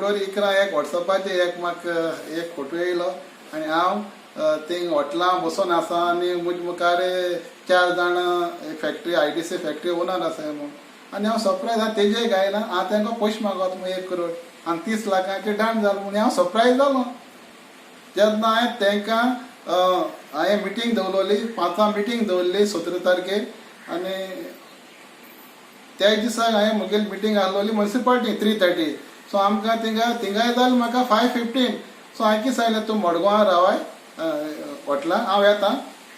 इकरा एक व्हॉट्सअपाचेर एक म्हाका एक फोटो येयलो आनी हांव थिंग हॉटेलां बसून आसा आनी म्हजे मुखार 4 जाण फॅक्टरी ITC फॅक्टरी ओनर आसाय म्हूण आनी हांव सरप्रायज हांव तेजेय गायना हांव तांकां पयशे मागोत म्हूण 1 करोड आनी 30 लाखांचे डांस जालो म्हूण हांव सरप्रायज जालो. जेन्ना हांवें तांकां हांवें मिटींग दवरली 5 मिटींग दवरली 17 तारखेर आनी त्याच दिसाक हांवें म्हगेली मिटींग आसलोली म्युनिसिपालिटी 3:30 सो आमकां थिंगाय जालें म्हाका 5:15 सो हांवें कितें सांगलें तूं मडगांवां रावाय हॉटेलांत हांव येता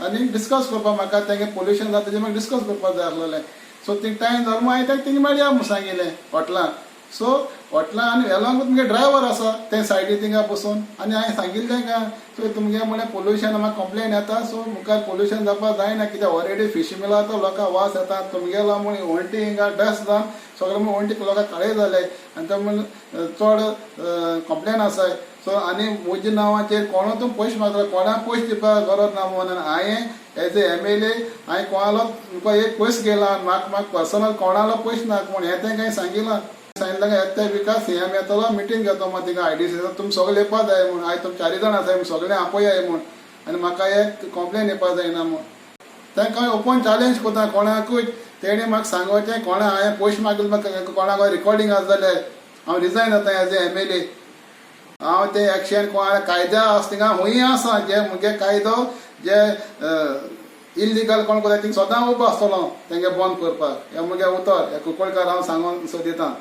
आनी डिस्कस करपाक म्हाका तेंगे पोल्युशन जाता तेजें म्हाका डिस्कस करपाक जाय आसलेलें. सो थिंग टायम जालो म्हूण हांवें तांकां थिंग मेळया म्हूण सांगिल्लें हॉटेलांत. सो हॉटेलांत आनी एलोंग विथ मुगे ड्रायव्हर आसा ते सायडीन थिंगा बसून आनी हांवें सांगिल्लें तांकां सो तुमगे म्हळ्यार पोल्युशन म्हाका कंप्लेन येता सो मुखार पोल्युशन जावपाक जायना कित्याक ऑलरेडी फिश मिला तो लोकांक वास येता तुमगेलो म्हूण वण्टी हिंगा डस्ट जावन सगळे म्हूण वण्टी लोकांक काळे जाले आनी ते म्हूण चड कंप्लेन आसाय. सो आनी म्हज्या नांवाचेर कोणा तूं पयशे मागता कोणाक पयशे दिवपाक गरज ना म्हणून हांवें एज ए MLA हांवें कोणालो एक पयशे गेला म्हाका पर्सनल कोणालो पयशे नाका म्हूण हें तांकां सांगिलां. सांगितलें येता विकास CM येतलो मिटींग घेतो मागीर थिंगा IDC तुमी सगळे येवपाक जाय म्हूण हांवें तुमी 4 जाण आसाय सगळे आपयाय म्हूण आनी म्हाका एक कंप्लेन येवपाक जायना म्हूण तांकां हांवें ओपन चॅलेंज कोता कोणाकूय तेणी म्हाका सांगोचें कोणा हांवें पयशे मागिल्ले म्हाका कोणाक रिकॉर्डिंग आसा जाल्यार हांव रिजायन जाता एज ए MLA. हांव ते एक्शन कोणा कायदा आसा थिंगा हूंय आसा जे मुगे कायदो जे इल्लिगल कोण करता थिंग सदां उबो आसतलो तेंगे बंद करपाक हें मुगे उतर हे कुंकळकार हांव सांगून दिता.